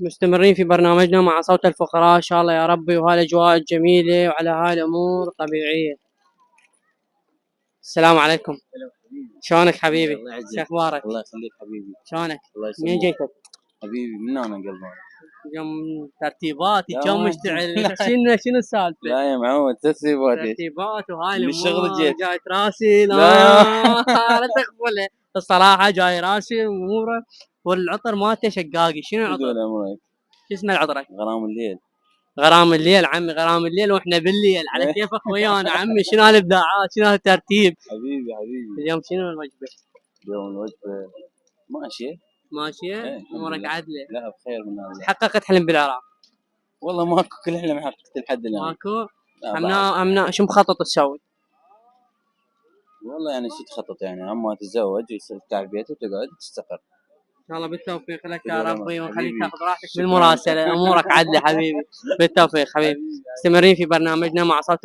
مستمرين في برنامجنا مع صوت الفقراء إن شاء الله يا ربي، وهالأجواء الجميلة وعلى هاي الأمور طبيعية. السلام عليكم. شلونك حبيبي؟ شو أخبارك؟ الله يخليك حبيبي. شلونك؟ الله يسلمك. منين جيتك؟ حبيبي من هنا قلبي. اليوم ترتيباتي لا كم ما- مشتعل. شنو السالفة؟ لا يا معود ترتيباتي ترتيبات وهاي من الشغل الأمور جيت. جايت راسي. لا لا تقبل الصراحة جاي راسي أموره، والعطر مالته شقاقي. شنو العطر؟ تقول امرك شو اسمه العطرك؟ غرام الليل. غرام الليل عمي، غرام الليل واحنا بالليل على كيفك ويانا عمي. شنو هالابداعات، شنو هالترتيب؟ حبيبي اليوم شنو الوجبة؟ اليوم الوجبة ماشية. ماشية؟ ايه امورك عدلة؟ لا بخير من هذا. حققت حلم بالعراق؟ والله ماكو كل حلم حققت لحد الان. ماكو؟ لا بعد. امنا شو مخطط تسوي؟ والله يعني شو تخطط يعني اما تتزوج ويصير تعال بيت وتقعد تستقر. ان شاء الله بالتوفيق لك يا ربي، ونخليك حبيبي. تاخذ راحتك شكراً. بالمراسلة. امورك عدلة حبيبي. بالتوفيق حبيبي. مستمرين في برنامجنا مع صوت